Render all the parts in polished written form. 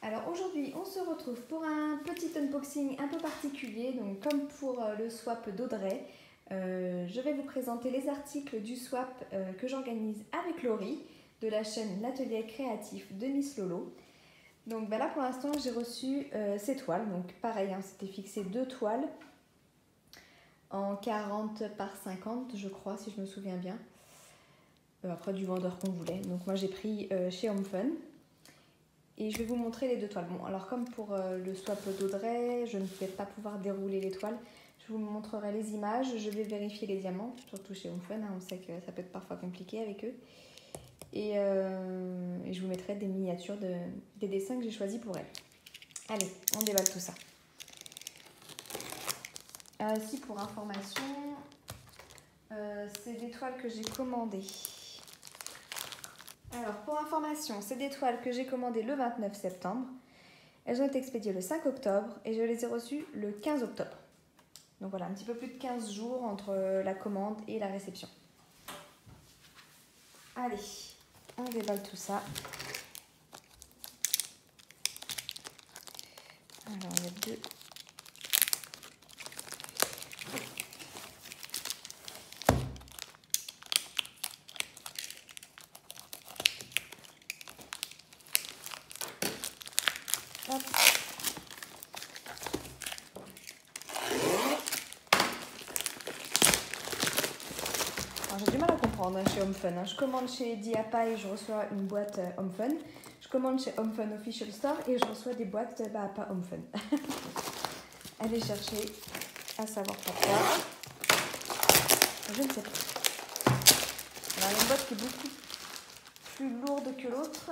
Alors aujourd'hui, on se retrouve pour un petit unboxing un peu particulier. Donc comme pour le swap d'Audrey, je vais vous présenter les articles du swap que j'organise avec Laurie de la chaîne L'Atelier Créatif de Miss Lolo. Donc là pour l'instant, j'ai reçu ces toiles. Donc pareil, hein, c'était fixé 2 toiles en 40 par 50, je crois, si je me souviens bien. Après du vendeur qu'on voulait. Donc moi j'ai pris chez Home Fun. Et je vais vous montrer les 2 toiles. Bon, alors comme pour le swap d'Audrey, je ne vais pas pouvoir dérouler les toiles. Je vous montrerai les images, je vais vérifier les diamants, surtout chez Home Fun, hein, on sait que ça peut être parfois compliqué avec eux. Et je vous mettrai des miniatures des dessins que j'ai choisis pour elle. Allez, on déballe tout ça. Ainsi pour information, c'est des toiles que j'ai commandées. Alors, pour information, c'est des toiles que j'ai commandées le 29 septembre. Elles ont été expédiées le 5 octobre et je les ai reçues le 15 octobre. Donc voilà, un petit peu plus de 15 jours entre la commande et la réception. Allez, on déballe tout ça. Alors, il y a 2. Hop. J'ai du mal à comprendre chez Home Fun. Je commande chez Diapa et je reçois une boîte Home Fun. Je commande chez Home Fun Official Store et je reçois des boîtes pas Home Fun. Allez chercher à savoir pourquoi. Je ne sais pas. Alors, il y a une boîte qui est beaucoup plus lourde que l'autre.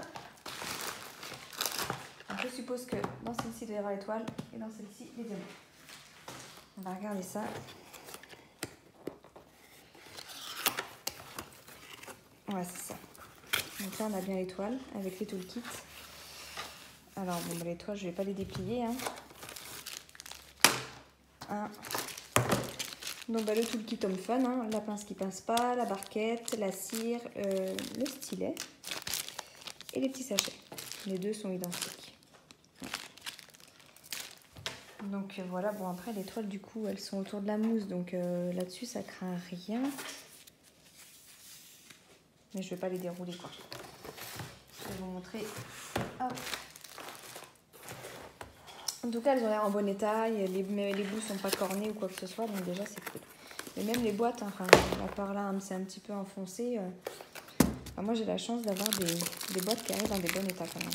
Je suppose que dans celle-ci, il doit y avoir l'étoile et dans celle-ci, les diamants. On va regarder ça. Ouais, c'est ça. Donc là, on a bien l'étoile avec les toolkits. Alors, bon, l'étoile, je ne vais pas les déplier. Donc, le toolkit Home Fun, hein, la pince qui pince pas, la barquette, la cire, le stylet et les petits sachets. Les 2 sont identiques. Donc voilà, bon après les toiles du coup elles sont autour de la mousse, donc là-dessus ça craint rien. Mais je vais pas les dérouler quoi. Je vais vous montrer. Hop. En tout cas elles ont l'air en bon état, les bouts sont pas cornés ou quoi que ce soit, donc déjà c'est cool. Et même les boîtes, hein, enfin à part là c'est un petit peu enfoncé. Enfin, moi j'ai la chance d'avoir des boîtes qui arrivent dans des bons états quand même.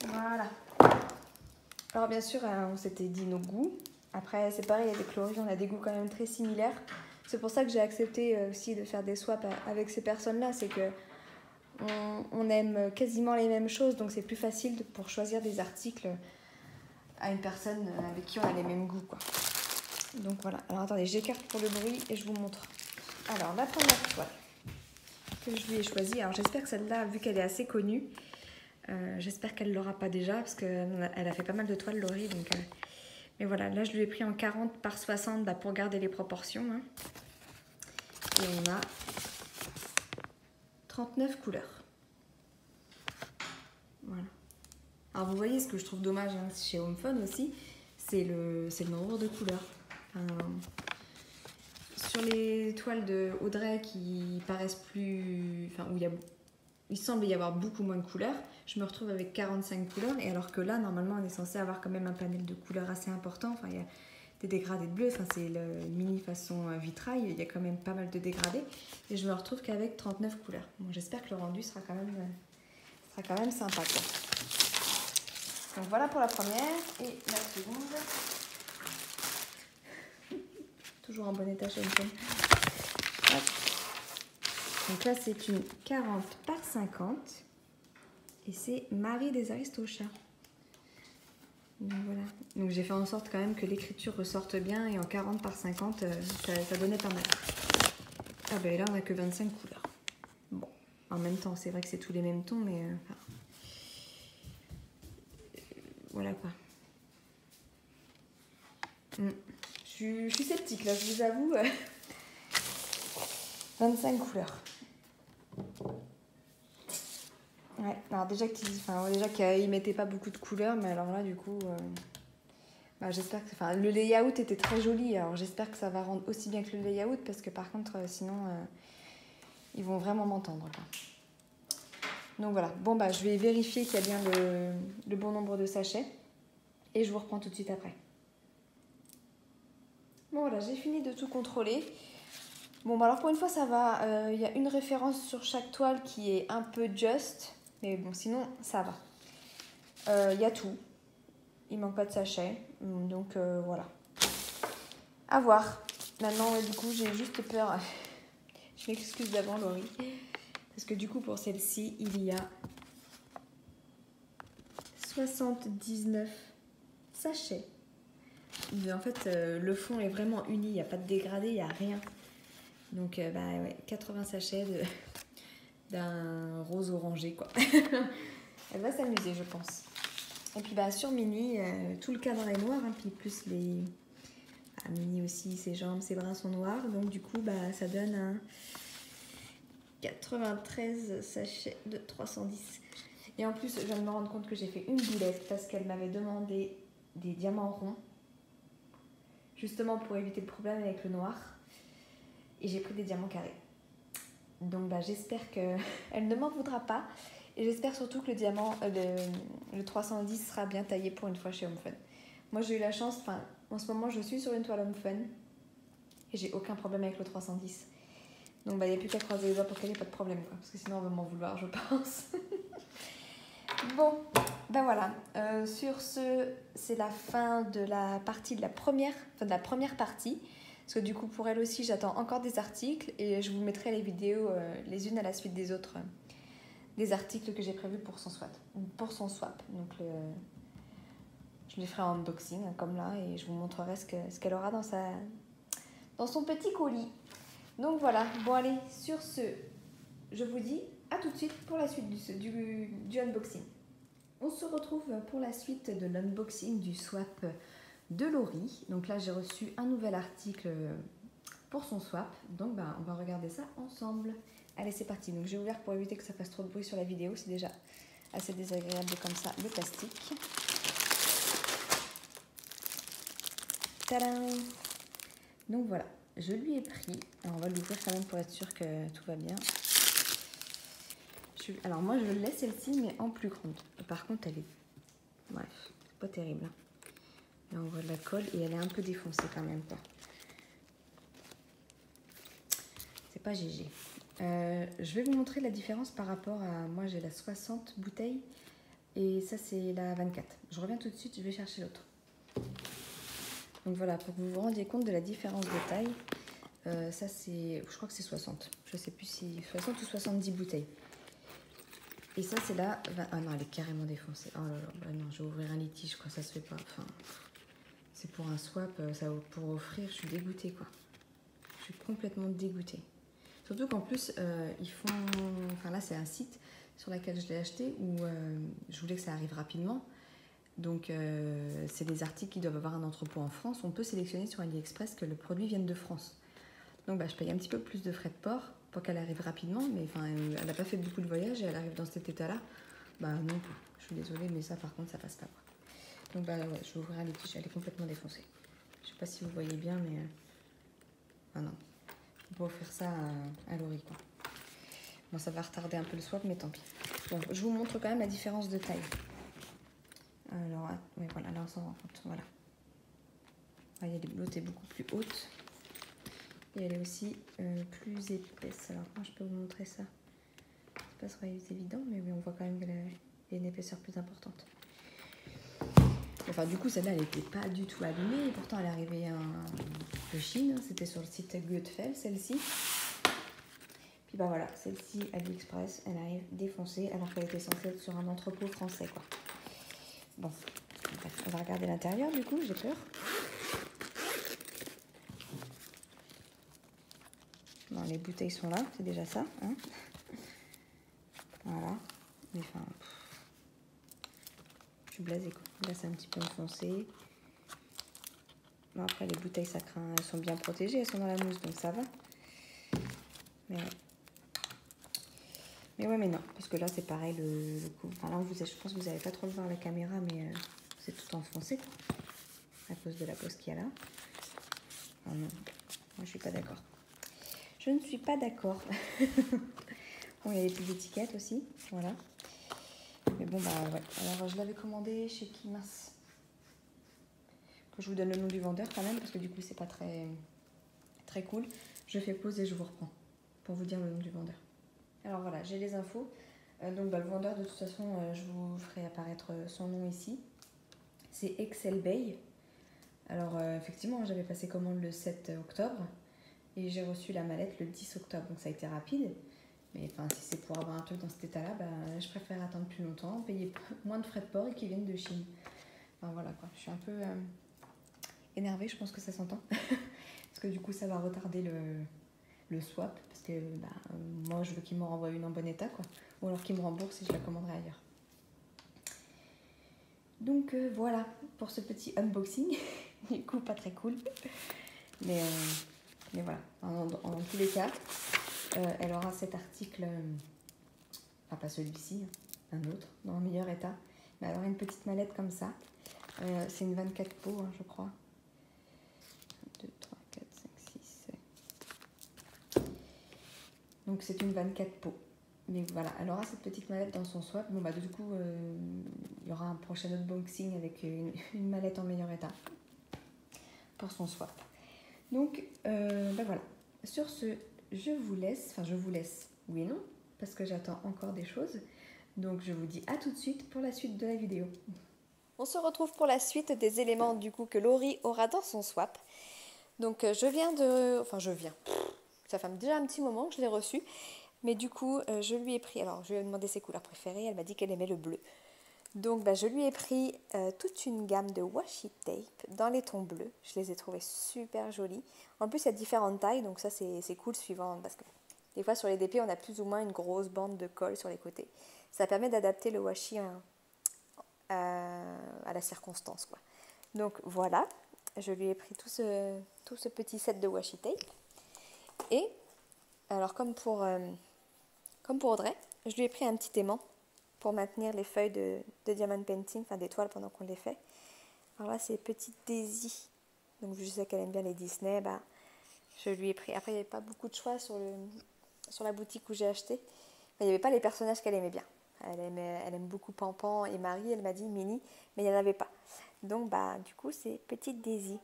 Voilà. Alors bien sûr, on s'était dit nos goûts. Après, c'est pareil avec Laurie, on a des goûts quand même très similaires. C'est pour ça que j'ai accepté aussi de faire des swaps avec ces personnes-là. C'est que on aime quasiment les mêmes choses, donc c'est plus facile pour choisir des articles à une personne avec qui on a les mêmes goûts, quoi. Donc voilà. Alors attendez, j'écarte pour le bruit et je vous montre. Alors la première toile que je lui ai choisie. Alors j'espère que celle-là, vu qu'elle est assez connue, j'espère qu'elle ne l'aura pas déjà parce qu'elle a fait pas mal de toiles, Laurie. Donc, mais voilà, là je lui ai pris en 40 par 60 pour garder les proportions. Hein. Et on a 39 couleurs. Voilà. Alors vous voyez, ce que je trouve dommage hein, chez Home Fun aussi, c'est le nombre de couleurs. Sur les toiles de Audrey qui paraissent plus... Enfin, où il semble y avoir beaucoup moins de couleurs, je me retrouve avec 45 couleurs, et alors que là, normalement, on est censé avoir quand même un panel de couleurs assez important. Enfin, il y a des dégradés de bleu, enfin, c'est le mini façon vitrail, il y a quand même pas mal de dégradés, et je me retrouve qu'avec 39 couleurs. Bon, j'espère que le rendu sera quand même sympa, quoi. Donc voilà pour la première, et la seconde... Toujours en bon état chez Home Fun. Donc là, c'est une 40 par 50 et c'est Marie des Aristochats. Donc voilà. Donc j'ai fait en sorte quand même que l'écriture ressorte bien et en 40 par 50, ça donnait pas mal. Ah ben là, on n'a que 25 couleurs. Bon, en même temps, c'est vrai que c'est tous les mêmes tons, mais... voilà quoi. Je suis sceptique là, je vous avoue. 25 couleurs. Ouais, alors déjà qu'ils mettaient pas beaucoup de couleurs, mais alors là du coup, j'espère que, le layout était très joli, alors j'espère que ça va rendre aussi bien que le layout, parce que par contre, sinon, ils vont vraiment m'entendre. Donc voilà, bon je vais vérifier qu'il y a bien le bon nombre de sachets, et je vous reprends tout de suite après. Bon voilà, j'ai fini de tout contrôler. Bon alors pour une fois ça va, y a une référence sur chaque toile qui est un peu juste, mais bon sinon ça va. Y a tout, il manque pas de sachet, donc voilà. À voir. Maintenant du coup j'ai juste peur, je m'excuse d'avant Laurie, parce que du coup pour celle-ci il y a 79 sachets. Mais en fait le fond est vraiment uni, il n'y a pas de dégradé, il n'y a rien. Donc, ouais, 80 sachets d'un rose orangé, quoi. Elle va s'amuser, je pense. Et puis, sur Mini, tout le cadre est noir, hein, puis plus les... Mini aussi, ses jambes, ses bras sont noirs. Donc, du coup, ça donne un 93 sachets de 310. Et en plus, je viens de me rendre compte que j'ai fait une boulette parce qu'elle m'avait demandé des diamants ronds. Justement, pour éviter le problème avec le noir. Et j'ai pris des diamants carrés. Donc j'espère qu'elle ne m'en voudra pas. Et j'espère surtout que le diamant, le 310 sera bien taillé pour une fois chez Home Fun. Moi j'ai eu la chance, en ce moment je suis sur une toile Home Fun. Et j'ai aucun problème avec le 310. Donc il n'y a plus qu'à croiser les doigts pour qu'elle n'ait pas de problème. Parce que sinon on va m'en vouloir, je pense. Bon, voilà. Sur ce, c'est la fin de la partie de la première partie. Parce que du coup, pour elle aussi, j'attends encore des articles et je vous mettrai les vidéos les unes à la suite des autres, des articles que j'ai prévus pour son swap. Donc, je les ferai en unboxing, comme là, et je vous montrerai ce qu'elle aura dans son petit colis. Donc voilà, bon allez, sur ce, je vous dis à tout de suite pour la suite du unboxing. On se retrouve pour la suite de l'unboxing du swap de Laurie. Donc là, j'ai reçu un nouvel article pour son swap. Donc on va regarder ça ensemble. Allez, c'est parti. Donc j'ai ouvert pour éviter que ça fasse trop de bruit sur la vidéo. C'est déjà assez désagréable comme ça, le plastique. Tadam! Donc voilà, je lui ai pris. Alors on va l'ouvrir quand même pour être sûr que tout va bien. Alors moi, je l'ai celle-ci, mais en plus grande. Par contre, elle est... Bref, pas terrible. Là, on voit de la colle et elle est un peu défoncée quand même, quoi. C'est pas GG. Je vais vous montrer la différence par rapport à... Moi, j'ai la 60 bouteilles et ça, c'est la 24. Je reviens tout de suite, je vais chercher l'autre. Donc voilà, pour que vous vous rendiez compte de la différence de taille. Ça, c'est... Je crois que c'est 60. Je sais plus si... 60 ou 70 bouteilles. Et ça, c'est la... Ah non, elle est carrément défoncée. Oh là là, non, je vais ouvrir un litige, quoi. Ça se fait pas. Enfin... C'est pour un swap, pour offrir, je suis dégoûtée, quoi. Je suis complètement dégoûtée. Surtout qu'en plus, ils font... Enfin là, c'est un site sur lequel je l'ai acheté où je voulais que ça arrive rapidement. Donc, c'est des articles qui doivent avoir un entrepôt en France. On peut sélectionner sur AliExpress que le produit vienne de France. Donc, je paye un petit peu plus de frais de port pour qu'elle arrive rapidement. Mais elle n'a pas fait beaucoup de voyages et elle arrive dans cet état-là. Non, je suis désolée, mais ça, par contre, ça passe pas, quoi. Donc ouais, je vais ouvrir un litige, elle est complètement défoncée. Je sais pas si vous voyez bien, mais... Ah non, on peut offrir ça à Laurie, quoi. Bon, ça va retarder un peu le swap, mais tant pis. Bon, je vous montre quand même la différence de taille. Alors, oui, voilà, là on s'en rend compte, voilà. L'autre est beaucoup plus haute. Et elle est aussi plus épaisse. Alors, moi je peux vous montrer ça. C'est pas très évident, mais oui, on voit quand même qu'elle a une épaisseur plus importante. Enfin, du coup, celle-là, elle n'était pas du tout abîmée. Et pourtant, elle est arrivée de Chine. C'était sur le site Goodfell, celle-ci. Puis voilà, celle-ci, AliExpress, elle arrive défoncée alors qu'elle était censée être sur un entrepôt français, quoi. Bon, bref, on va regarder l'intérieur, du coup, j'ai peur. Bon, les bouteilles sont là, c'est déjà ça, hein. Voilà. Mais enfin... suis blasée quoi. Là c'est un petit peu enfoncé. Bon, après les bouteilles ça craint, elles sont bien protégées, elles sont dans la mousse donc ça va. Mais ouais mais non, parce que là c'est pareil le coup. Enfin là je pense que vous n'allez pas trop le voir à la caméra mais c'est tout enfoncé quoi, à cause de la pose qu'il y a là. Oh non, moi je suis pas d'accord. Je ne suis pas d'accord. Bon, il y a les petites étiquettes aussi, voilà. Mais bon, bah ouais. Alors, je l'avais commandé chez qui, mince. Que je vous donne le nom du vendeur quand même, parce que du coup, c'est pas très cool. Je fais pause et je vous reprends pour vous dire le nom du vendeur. Alors voilà, j'ai les infos. Donc, bah, le vendeur, de toute façon, je vous ferai apparaître son nom ici. C'est Excel Bay. Alors, effectivement, j'avais passé commande le 7 octobre et j'ai reçu la mallette le 10 octobre, donc ça a été rapide. Mais enfin, si c'est pour avoir un truc dans cet état-là, bah, je préfère attendre plus longtemps, payer moins de frais de port et qu'ils viennent de Chine. Enfin voilà quoi, je suis un peu énervée, je pense que ça s'entend. Parce que du coup, ça va retarder le swap. Parce que bah, moi, je veux qu'ils me renvoient une en bon état, quoi. Ou alors qu'ils me remboursent et je la commanderai ailleurs. Donc voilà pour ce petit unboxing. Du coup, pas très cool. Mais voilà, en tous les cas, elle aura cet article, enfin pas celui-ci, un autre, dans un meilleur état. Mais elle aura une petite mallette comme ça. C'est une 24 pots, hein, je crois. 1, 2, 3, 4, 5, 6, 7. Donc c'est une 24 pots. Mais voilà, elle aura cette petite mallette dans son swap. Bon bah du coup, il y aura un prochain unboxing avec une mallette en meilleur état pour son swap. Donc bah voilà. Sur ce, je vous laisse, oui et non, parce que j'attends encore des choses. Donc je vous dis à tout de suite pour la suite de la vidéo. On se retrouve pour la suite des éléments du coup que Laurie aura dans son swap. Donc ça fait déjà un petit moment que je l'ai reçu. Mais du coup, je lui ai pris, alors je lui ai demandé ses couleurs préférées, elle m'a dit qu'elle aimait le bleu. Donc je lui ai pris toute une gamme de washi tape dans les tons bleus. Je les ai trouvées super jolies. En plus, il y a différentes tailles, donc ça c'est cool suivant, parce que des fois sur les DP, on a plus ou moins une grosse bande de colle sur les côtés. Ça permet d'adapter le washi à la circonstance, quoi. Donc voilà, je lui ai pris tout ce petit set de washi tape. Et alors comme pour Audrey, je lui ai pris un petit aimant pour maintenir les feuilles de diamond painting, enfin d'étoiles pendant qu'on les fait. Alors là, c'est Petite Daisy. Donc je sais qu'elle aime bien les Disney, bah, je lui ai pris. Après, il n'y avait pas beaucoup de choix sur la boutique où j'ai acheté. Enfin, il n'y avait pas les personnages qu'elle aimait bien. Elle aime beaucoup Pampan et Marie, elle m'a dit Minnie, mais il n'y en avait pas. Donc bah du coup, c'est Petite Daisy.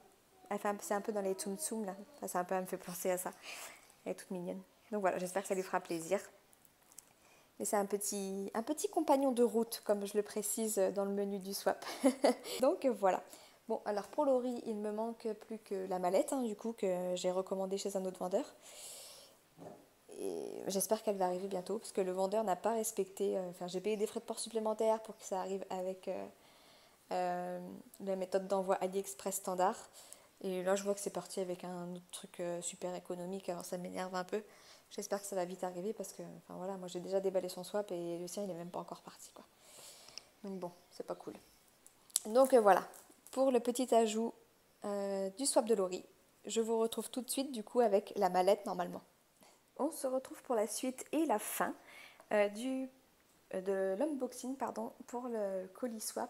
Enfin, c'est un peu dans les Tsum Tsum là. Enfin, c'est un peu, elle me fait penser à ça. Elle est toute mignonne. Donc voilà, j'espère que ça lui fera plaisir. Mais c'est un petit compagnon de route, comme je le précise dans le menu du swap. Donc voilà. Bon, alors pour Laurie, il me manque plus que la mallette, hein, du coup, que j'ai recommandée chez un autre vendeur. Et j'espère qu'elle va arriver bientôt, parce que le vendeur n'a pas respecté... Enfin, j'ai payé des frais de port supplémentaires pour que ça arrive avec la méthode d'envoi AliExpress standard. Et là, je vois que c'est parti avec un autre truc super économique, alors ça m'énerve un peu. J'espère que ça va vite arriver parce que, enfin voilà, moi j'ai déjà déballé son swap et le sien il est même pas encore parti, quoi. Donc bon, c'est pas cool. Donc voilà, pour le petit ajout du swap de Laurie, je vous retrouve tout de suite du coup avec la mallette normalement. On se retrouve pour la suite et la fin de l'unboxing pour le colis swap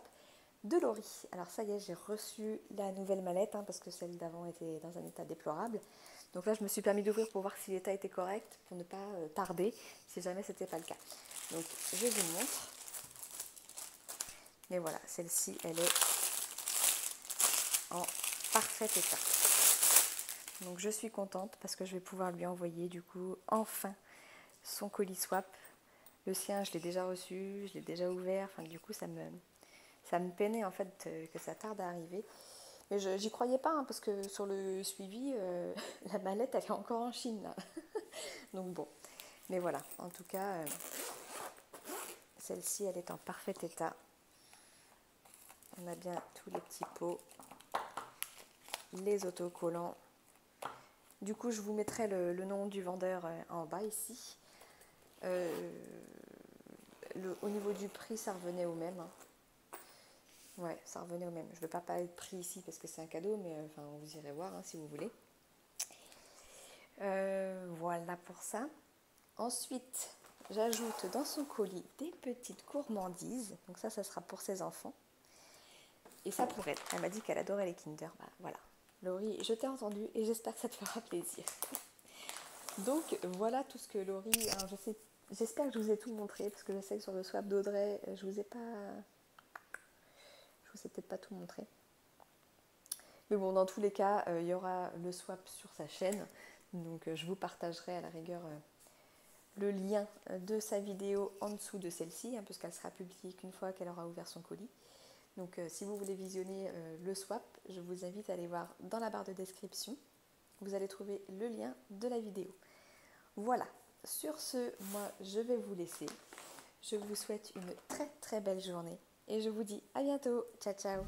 de Laurie. Alors ça y est, j'ai reçu la nouvelle mallette parce que celle d'avant était dans un état déplorable. Donc là, je me suis permis d'ouvrir pour voir si l'état était correct, pour ne pas tarder, si jamais ce n'était pas le cas. Donc, je vous montre. Mais voilà, celle-ci, elle est en parfait état. Donc, je suis contente parce que je vais pouvoir lui envoyer, du coup, enfin, son colis swap. Le sien, je l'ai déjà reçu, je l'ai déjà ouvert. Enfin, du coup, ça me peinait, en fait, que ça tarde à arriver. Mais j'y croyais pas, parce que sur le suivi, la mallette, elle est encore en Chine, là. Donc bon, mais voilà, en tout cas, celle-ci, elle est en parfait état. On a bien tous les petits pots, les autocollants. Du coup, je vous mettrai le nom du vendeur en bas ici. Au niveau du prix, ça revenait au même. Ouais, ça revenait au même. Je ne vais pas parler de prix ici parce que c'est un cadeau, mais enfin, vous irez voir si vous voulez. Voilà pour ça. Ensuite, j'ajoute dans son colis des petites gourmandises. Donc ça sera pour ses enfants. Et ça pour elle. Elle m'a dit qu'elle adorait les Kinder. Bah, voilà. Laurie, je t'ai entendu et j'espère que ça te fera plaisir. Donc voilà tout ce que Laurie... Alors, j'espère que je vous ai tout montré parce que je sais que sur le swap d'Audrey, je vous ai peut-être pas tout montré. Mais bon, dans tous les cas, il y aura le swap sur sa chaîne. Donc je vous partagerai à la rigueur le lien de sa vidéo en dessous de celle-ci, puisqu'elle sera publiée qu'une fois qu'elle aura ouvert son colis. Donc si vous voulez visionner le swap, je vous invite à aller voir dans la barre de description. Vous allez trouver le lien de la vidéo. Voilà, sur ce, moi je vais vous laisser. Je vous souhaite une très très belle journée et je vous dis à bientôt. Ciao ciao.